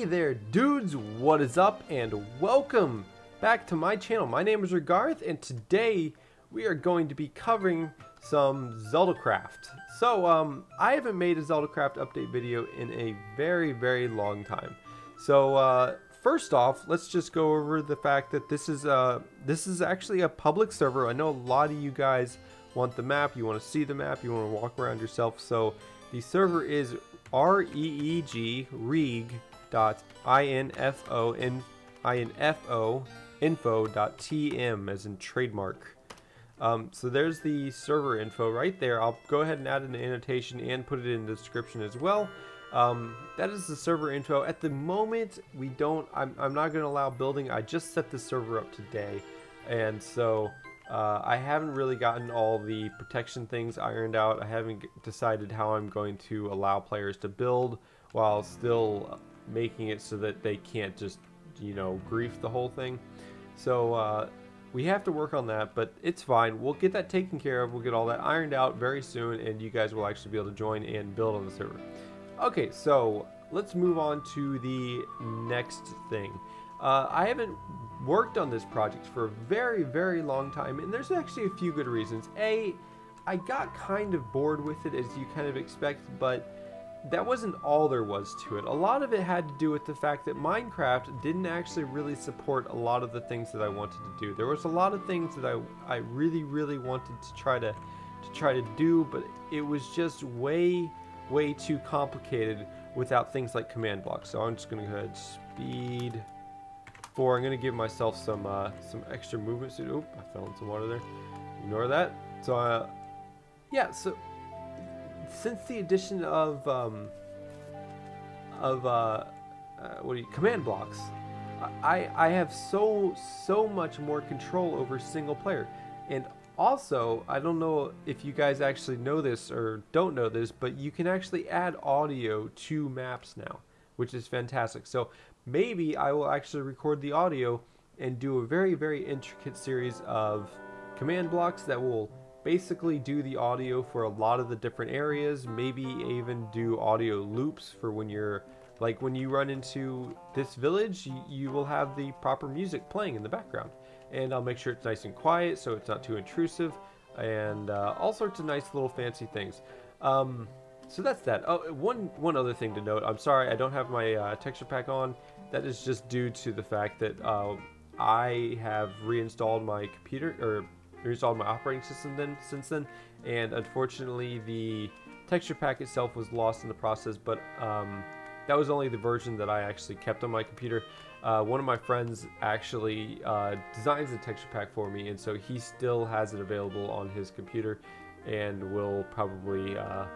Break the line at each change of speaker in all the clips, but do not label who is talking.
Hey there dudes, what is up and welcome back to my channel. My name is Reegareth and today we are going to be covering some ZeldaCraft. So I haven't made a ZeldaCraft update video in a very long time. So first off, let's just go over the fact that this is actually a public server. I know a lot of you guys want the map, you want to see the map, you want to walk around yourself. So the server is reeg.info.tm as in trademark. So there's the server info right there. I'll go ahead and add an annotation and put it in the description as well. That is the server info. At the moment, I'm not going to allow building. I just set the server up today, and so I haven't really gotten all the protection things ironed out. I haven't decided how I'm going to allow players to build while still making it so that they can't just, grief the whole thing. So we have to work on that, but it's fine. We'll get that taken care of. We'll get all that ironed out very soon, and you guys will actually be able to join and build on the server. Okay, so let's move on to the next thing. I haven't worked on this project for a very long time, and there's actually a few good reasons. A, I got kind of bored with it, as you kind of expect, but that wasn't all there was to it. A lot of it had to do with the fact that Minecraft didn't actually really support a lot of the things that I wanted to do. There was a lot of things that I really wanted to try to do, but it was just way too complicated without things like command blocks. So I'm just gonna go ahead speed 4. I'm gonna give myself some extra movement. So, oop, I fell in some water there. Ignore that. So yeah. So since the addition of command blocks, I have so much more control over single player. And also, I don't know if you guys actually know this or don't know this, but you can actually add audio to maps now, which is fantastic. So maybe I will actually record the audio and do a very intricate series of command blocks that will basically do the audio for a lot of the different areas. Maybe even do audio loops for when you're, like when you run into this village, you will have the proper music playing in the background. And I'll make sure it's nice and quiet so it's not too intrusive, and all sorts of nice little fancy things. So that's that. Oh, one other thing to note. I'm sorry I don't have my texture pack on. That is just due to the fact that I have reinstalled my computer, or reinstalled my operating system since then, and unfortunately the texture pack itself was lost in the process, but that was only the version that I actually kept on my computer. One of my friends actually designs the texture pack for me, and so he still has it available on his computer, and will probably add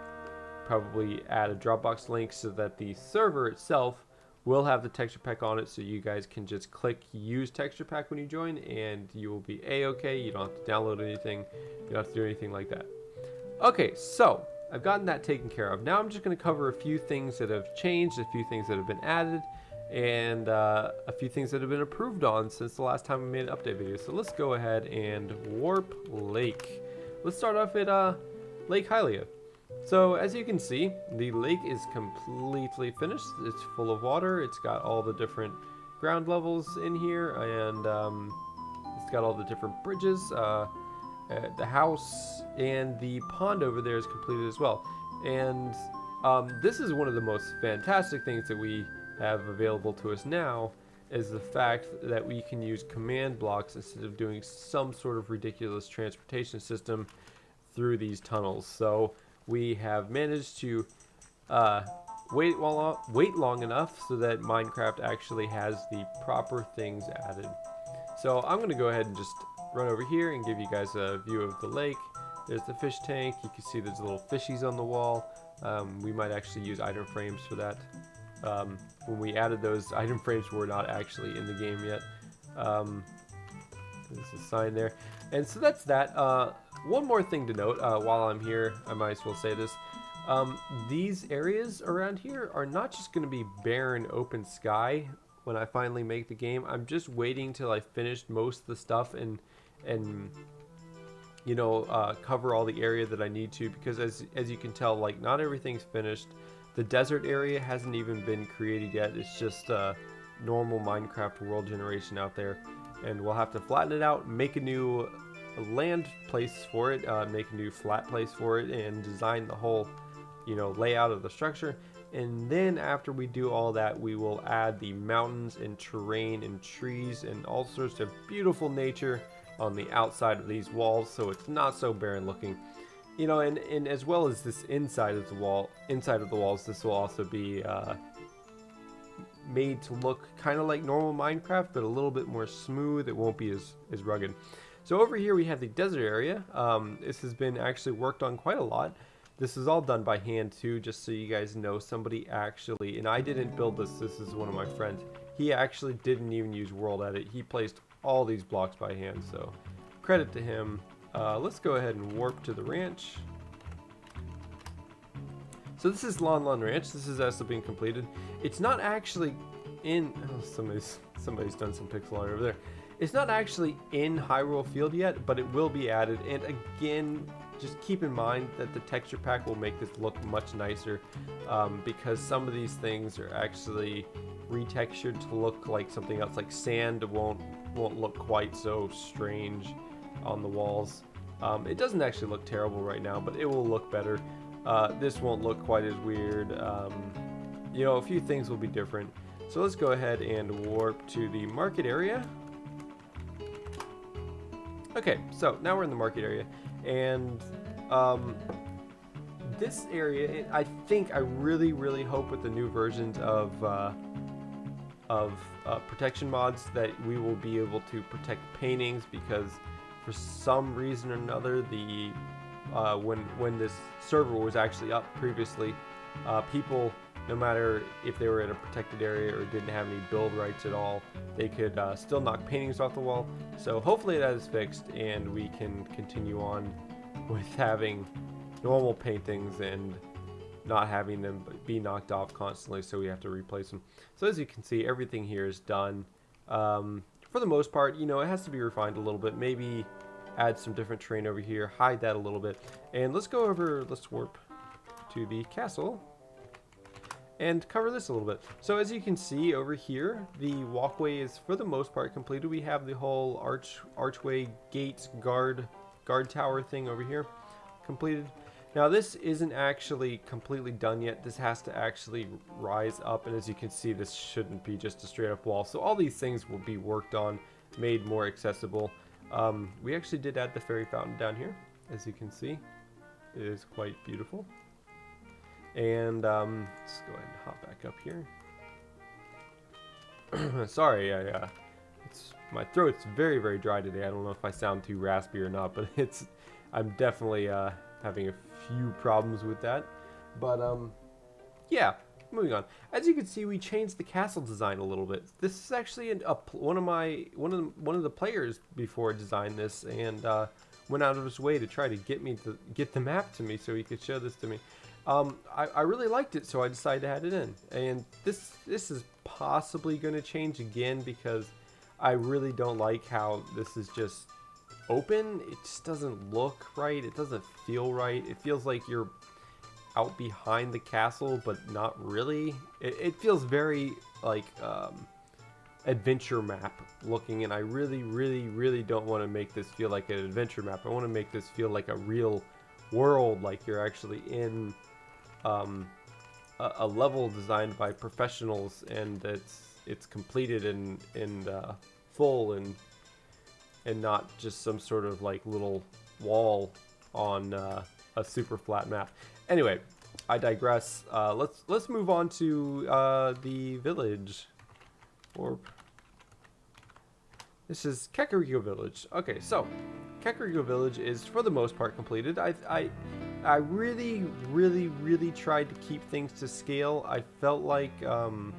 a Dropbox link so that the server itself will have the texture pack on it, so you guys can just click use texture pack when you join and you will be a-okay. You don't have to download anything, you don't have to do anything like that. Okay, so I've gotten that taken care of. Now I'm just going to cover a few things that have changed, a few things that have been added, and a few things that have been improved on since the last time we made an update video. So let's go ahead and warp Lake. Let's start off at Lake Hylia. So as you can see, the lake is completely finished. It's full of water. It's got all the different ground levels in here, and it's got all the different bridges. The house and the pond over there is completed as well. And this is one of the most fantastic things that we have available to us now, is the fact that we can use command blocks instead of doing some sort of ridiculous transportation system through these tunnels. So we have managed to wait long enough so that Minecraft actually has the proper things added. So I'm going to go ahead and just run over here and give you guys a view of the lake. There's the fish tank. You can see there's little fishies on the wall. We might actually use item frames for that. When we added those, item frames were not actually in the game yet. There's a sign there. And so that's that. One more thing to note, while I'm here, I might as well say this. These areas around here are not just going to be barren open sky when I finally make the game. I'm just waiting till I finish most of the stuff and cover all the area that I need to, because as you can tell, like, not everything's finished. The desert area hasn't even been created yet. It's just a normal Minecraft world generation out there. And we'll have to flatten it out, make a new land place for it, make a new flat place for it, and design the whole, layout of the structure. And then after we do all that, we will add the mountains and terrain and trees and all sorts of beautiful nature on the outside of these walls, so it's not so barren looking. And as well as this inside of the walls, this will also be made to look kind of like normal Minecraft, but a little bit more smooth. It won't be as rugged. So over here we have the desert area. This has been actually worked on quite a lot. This is all done by hand too, just so you guys know. Somebody actually, and I didn't build this, this is one of my friends. He actually didn't even use World Edit. He placed all these blocks by hand, so credit to him. Let's go ahead and warp to the ranch. So this is Lon Lon Ranch. This is also being completed. It's not actually in, somebody's done some pixel art over there. It's not actually in Hyrule Field yet, but it will be added. And again, just keep in mind that the texture pack will make this look much nicer, because some of these things are actually retextured to look like something else. Like sand won't look quite so strange on the walls. It doesn't actually look terrible right now, but it will look better. This won't look quite as weird. A few things will be different. So let's go ahead and warp to the market area. Okay, so now we're in the market area, and this area, I really hope with the new versions of protection mods that we will be able to protect paintings, because for some reason or another, the when this server was actually up previously, people, no matter if they were in a protected area or didn't have any build rights at all, they could still knock paintings off the wall. So hopefully that is fixed, and we can continue on with having normal paintings and not having them be knocked off constantly, so we have to replace them. So as you can see, everything here is done. For the most part, it has to be refined a little bit. Maybe add some different terrain over here, hide that a little bit. And let's warp to the castle and cover this a little bit. So as you can see over here, the walkway is for the most part completed. We have the whole archway, gates, guard tower thing over here completed. Now this isn't actually completely done yet. This has to actually rise up, and as you can see, this shouldn't be just a straight up wall. So all these things will be worked on, made more accessible. We actually did add the fairy fountain down here, as you can see. It is quite beautiful. And let's go ahead and hop back up here. Sorry, my throat's very dry today. I don't know if I sound too raspy or not, but I'm definitely having a few problems with that. But yeah, moving on. As you can see, we changed the castle design a little bit. This is actually one of the players before designed this, and went out of his way to try to get the map to me so he could show this to me. I really liked it, so I decided to add it in. And this is possibly going to change again, because I really don't like how this is just open. It just doesn't look right. It doesn't feel right. It feels like you're out behind the castle, but not really. It feels very like adventure map looking, and I really don't want to make this feel like an adventure map. I want to make this feel like a real world, like you're actually in a level designed by professionals, and it's completed and full, and not just some sort of like little wall on a super flat map. Anyway, I digress. Let's move on to the village. This is Kakariko Village. Okay, so Kakariko Village is for the most part completed. I really tried to keep things to scale. I felt like apparently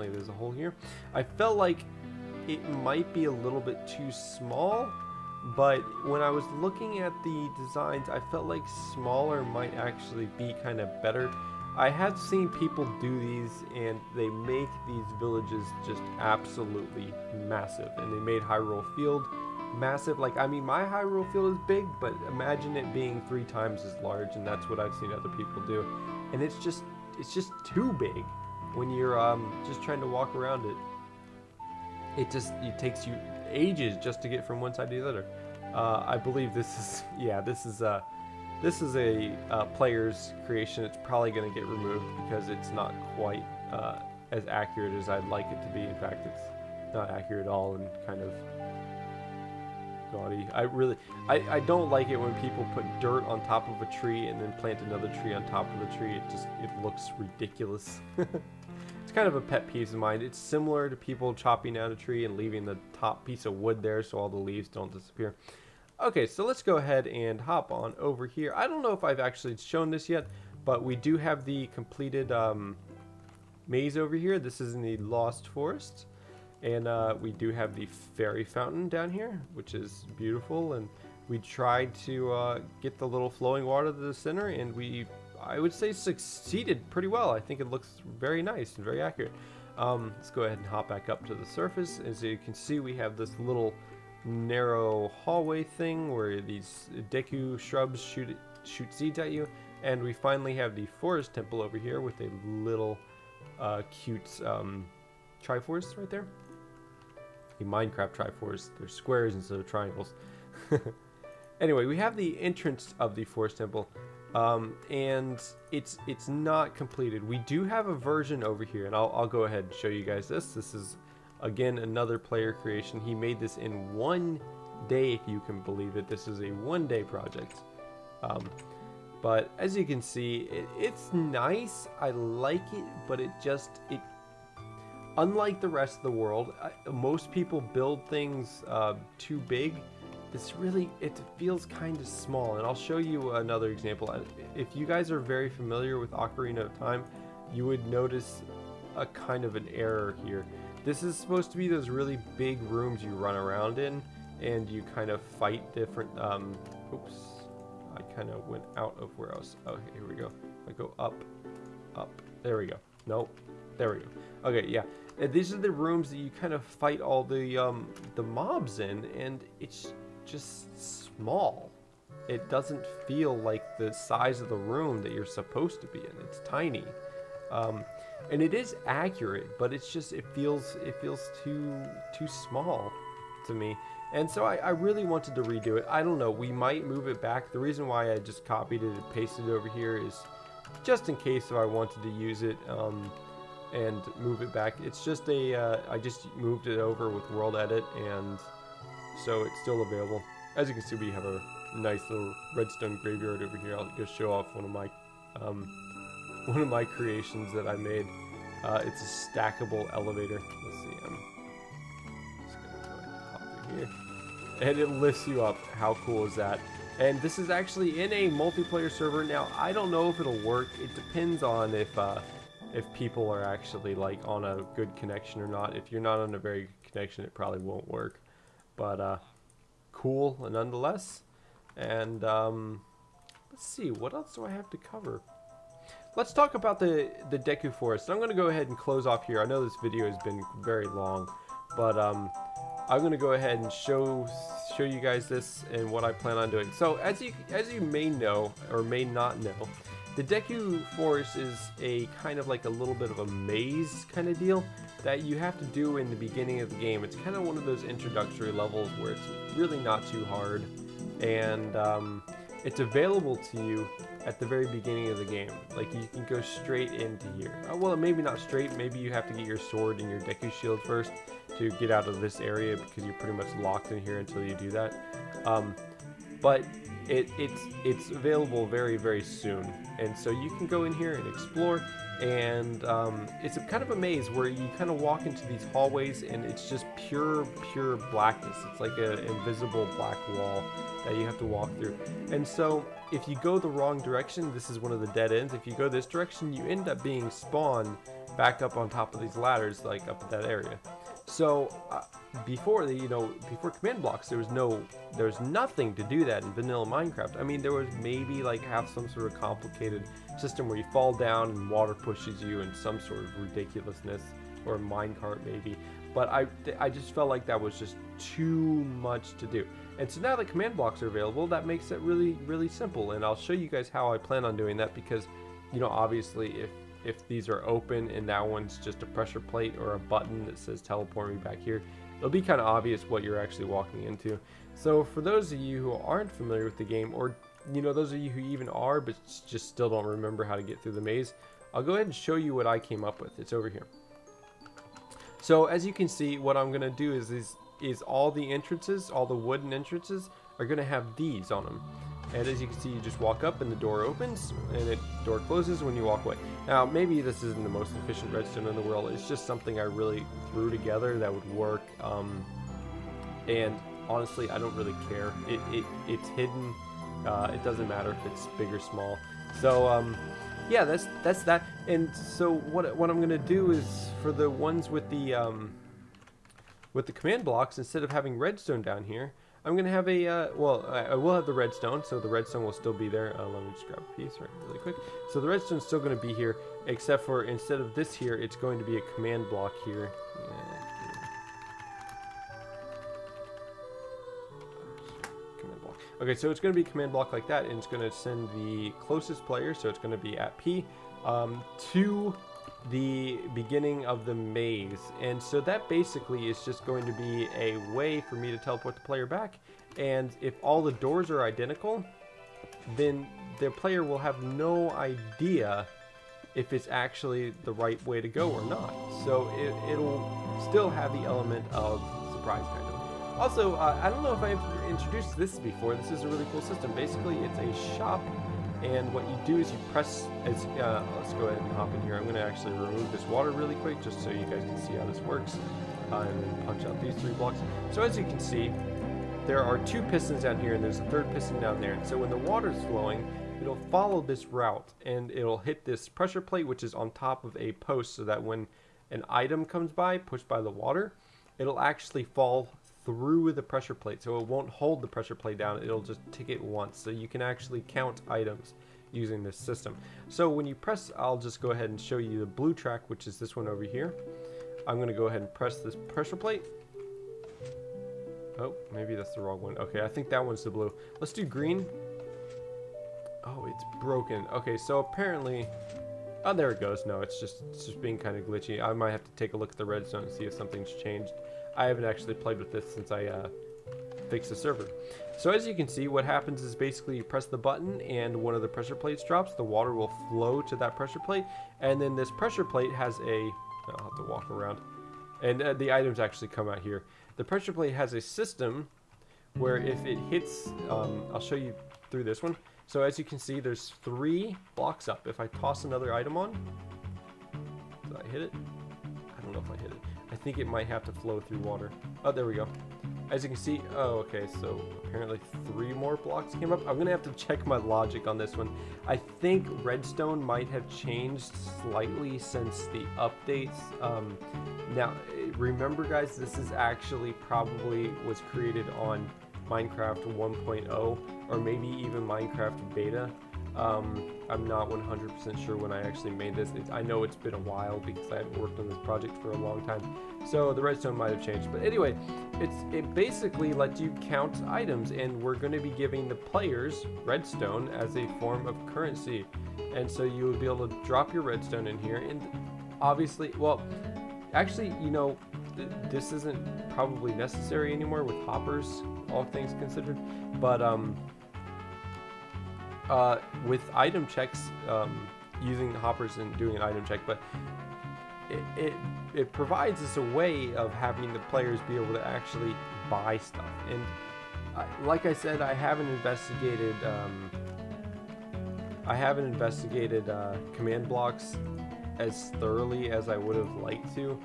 there's a hole here. I felt like it might be a little bit too small, but when I was looking at the designs, I felt like smaller might actually be kind of better. I have seen people do these, and they make these villages just absolutely massive, and they made Hyrule Field massive. Like, I mean, my Hyrule Field is big, but imagine it being 3 times as large, and that's what I've seen other people do. and it's just too big when you're just trying to walk around it. It takes you ages just to get from one side to the other. I believe this is a player's creation. It's probably going to get removed because it's not quite as accurate as I'd like it to be. In fact, it's not accurate at all and kind of gaudy. I don't like it when people put dirt on top of a tree and then plant another tree on top of the tree. It looks ridiculous. It's kind of a pet peeve of mine. It's similar to people chopping down a tree and leaving the top piece of wood there so all the leaves don't disappear. Okay, so let's go ahead and hop on over here. I don't know if I've actually shown this yet, but we do have the completed maze over here. This is in the Lost Forest, and we do have the fairy fountain down here, which is beautiful, and we tried to get the little flowing water to the center, and I would say succeeded pretty well. I think it looks very nice and very accurate. Let's go ahead and hop back up to the surface. As you can see, we have this little narrow hallway thing where these Deku shrubs shoot seeds at you, and we finally have the forest temple over here with a little cute Triforce right there. A Minecraft Triforce. They're squares instead of triangles. Anyway, we have the entrance of the forest temple, and it's not completed. We do have a version over here, and I'll go ahead and show you guys this. This is again another player creation. He made this in one day, if you can believe it. This is a one-day project. But as you can see, it's nice. I like it, but it unlike the rest of the world, most people build things too big. It feels kind of small, and I'll show you another example. If you guys are very familiar with Ocarina of Time, you would notice a kind of an error here. This is supposed to be those really big rooms you run around in, and you kind of fight different, oops, I kind of went out of where I was. Okay, here we go. I go up, there we go. Nope, there we go. Okay, yeah. These are the rooms that you kind of fight all the mobs in, and it's just small. It doesn't feel like the size of the room that you're supposed to be in. It's tiny, and it is accurate, but it's just it feels too small to me. And so I really wanted to redo it. I don't know, we might move it back. The reason why I just copied it and pasted it over here is just in case if I wanted to use it and move it back. It's just I just moved it over with World Edit, and so it's still available. As you can see, we have a nice little redstone graveyard over here. I'll just show off one of my creations that I made. It's a stackable elevator. Let's see. I'm just gonna go ahead and hop through here, and it lifts you up. How cool is that? And this is actually in a multiplayer server. Now, I don't know if it'll work. It depends on if people are actually like on a good connection or not. If you're not on a very good connection, it probably won't work. But cool nonetheless. And let's see, what else do I have to cover? Let's talk about the Deku Forest. I'm going to go ahead and close off here. I know this video has been very long, but I'm going to go ahead and show you guys this and what I plan on doing. So as you may know or may not know, the Deku Forest is a kind of like a little bit of a maze kind of deal that you have to do in the beginning of the game. It's kind of one of those introductory levels where it's really not too hard, and it's available to you at the very beginning of the game. Like, you can go straight into here. Well, maybe not straight. Maybe you have to get your sword and your Deku shield first to get out of this area, because you're pretty much locked in here until you do that. But it's available very, very soon, and so you can go in here and explore. And it's a kind of a maze where you kind of walk into these hallways, and it's just pure blackness. It's like an invisible black wall that you have to walk through. And so if you go the wrong direction, this is one of the dead ends. If you go this direction, you end up being spawned back up on top of these ladders, like up at that area. So before command blocks, there was nothing to do that in vanilla Minecraft. I mean, there was maybe like have some sort of complicated system where you fall down and water pushes you and some sort of ridiculousness, or a minecart maybe. But I just felt like that was just too much to do. And so now that command blocks are available, that makes it really, really simple. And I'll show you guys how I plan on doing that, because you know, obviously if these are open and that one's just a pressure plate or a button that says teleport me back here, it'll be kind of obvious what you're actually walking into. So for those of you who aren't familiar with the game, or you know, those of you who even are but just still don't remember how to get through the maze, I'll go ahead and show you what I came up with. It's over here. So as you can see, what I'm gonna do is all the entrances, all the wooden entrances are gonna have these on them. And as you can see, you just walk up and the door opens and the door closes when you walk away. Now, maybe this isn't the most efficient redstone in the world. It's just something I really threw together that would work. And honestly, I don't really care. It's hidden. It doesn't matter if it's big or small. So yeah, that's that. And so what I'm gonna do is, for the ones with the command blocks, instead of having redstone down here, I'm gonna have a well, I will have the redstone, so the redstone will still be there. Let me just grab a piece really quick. So the redstone's still gonna be here, except for instead of this here, it's going to be a command block here. Command block. Okay, so it's gonna be a command block like that, and it's gonna send the closest player, so it's gonna be at P, to the beginning of the maze. And so that basically is just going to be a way for me to teleport the player back, and if all the doors are identical, then the player will have no idea if it's actually the right way to go or not. So it'll still have the element of surprise, kind of. Also, I don't know if I've introduced this before. This is a really cool system. Basically, it's a shop. And what you do is you press, let's go ahead and hop in here. I'm going to actually remove this water really quick just so you guys can see how this works. And then punch out these 3 blocks. So as you can see, there are 2 pistons down here and there's a 3rd piston down there. And so when the water is flowing, it'll follow this route and it'll hit this pressure plate, which is on top of a post, so that when an item comes by, pushed by the water, it'll actually fall through the pressure plate, so it won't hold the pressure plate down, it'll just tick it once, so you can actually count items using this system. So when you press, I'll just go ahead and show you the blue track, which is this one over here. I'm going to go ahead and press this pressure plate. Oh, maybe that's the wrong one. Okay, I think that one's the blue. Let's do green. Oh, it's broken. Okay, so apparently, oh, there it goes. No, it's just being kind of glitchy. I might have to take a look at the redstone and see if something's changed. I haven't actually played with this since I fixed the server. So as you can see, what happens is basically you press the button and one of the pressure plates drops. The water will flow to that pressure plate, and then this pressure plate has a, I'll have to walk around, and the items actually come out here. The pressure plate has a system where if it hits, I'll show you through this one. So as you can see, there's 3 blocks up. If I toss another item on, did I hit it? I don't know if I hit it. I think it might have to flow through water. Oh, there we go. As you can see, oh, okay, so apparently 3 more blocks came up. I'm gonna have to check my logic on this one. I think redstone might have changed slightly since the updates. Now, remember guys, this is actually probably was created on Minecraft 1.0 or maybe even Minecraft beta. I'm not 100% sure when I actually made this. I know it's been a while because I haven't worked on this project for a long time, so the redstone might have changed. But anyway, it basically lets you count items, and we're going to be giving the players redstone as a form of currency. And so you would be able to drop your redstone in here, and obviously, well, actually, you know, this isn't probably necessary anymore with hoppers, all things considered, but with item checks, using the hoppers and doing an item check, but it provides us a way of having the players be able to actually buy stuff. And like I said, I haven't investigated command blocks as thoroughly as I would have liked to,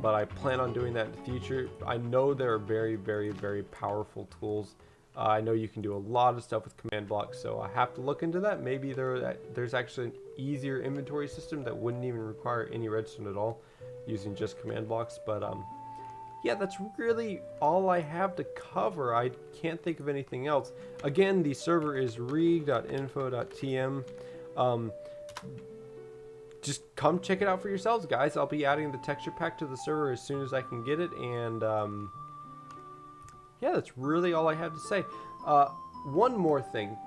but I plan on doing that in the future. I know there are very, very, very powerful tools. I know you can do a lot of stuff with command blocks, so I have to look into that. Maybe there's actually an easier inventory system that wouldn't even require any redstone at all, using just command blocks. But yeah, that's really all I have to cover. I can't think of anything else. Again, the server is reeg.info.tm. Just come check it out for yourselves, guys. I'll be adding the texture pack to the server as soon as I can get it, and yeah, that's really all I have to say. One more thing.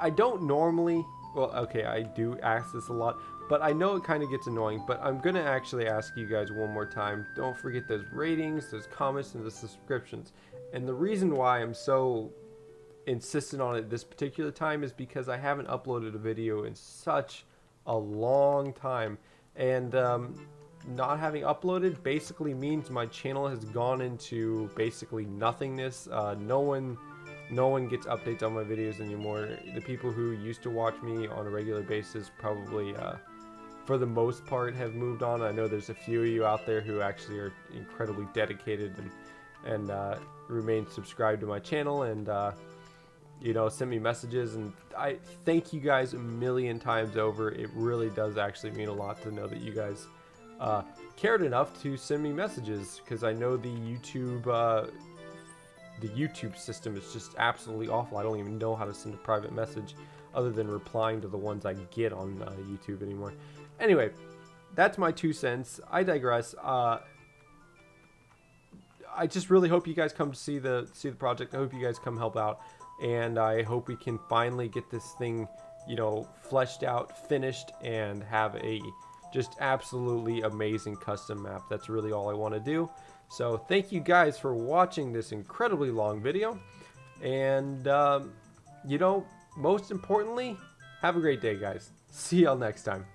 I don't normally well, okay, I do ask this a lot, but I know it kind of gets annoying, but I'm going to actually ask you guys one more time. Don't forget those ratings, those comments, and the subscriptions. And the reason why I'm so insistent on it this particular time is because I haven't uploaded a video in such a long time. And not having uploaded basically means my channel has gone into basically nothingness. No one gets updates on my videos anymore. The people who used to watch me on a regular basis probably, for the most part, have moved on. I know there's a few of you out there who actually are incredibly dedicated and remain subscribed to my channel and you know, send me messages, and I thank you guys a million times over. It really does actually mean a lot to know that you guys cared enough to send me messages, because I know the YouTube system is just absolutely awful. I don't even know how to send a private message other than replying to the ones I get on YouTube anymore. Anyway, that's my 2 cents. I digress. I just really hope you guys come to see the project. I hope you guys come help out, and I hope we can finally get this thing, you know, fleshed out, finished, and have a just absolutely amazing custom map. That's really all I want to do. So thank you guys for watching this incredibly long video, and you know, most importantly, have a great day, guys. See y'all next time.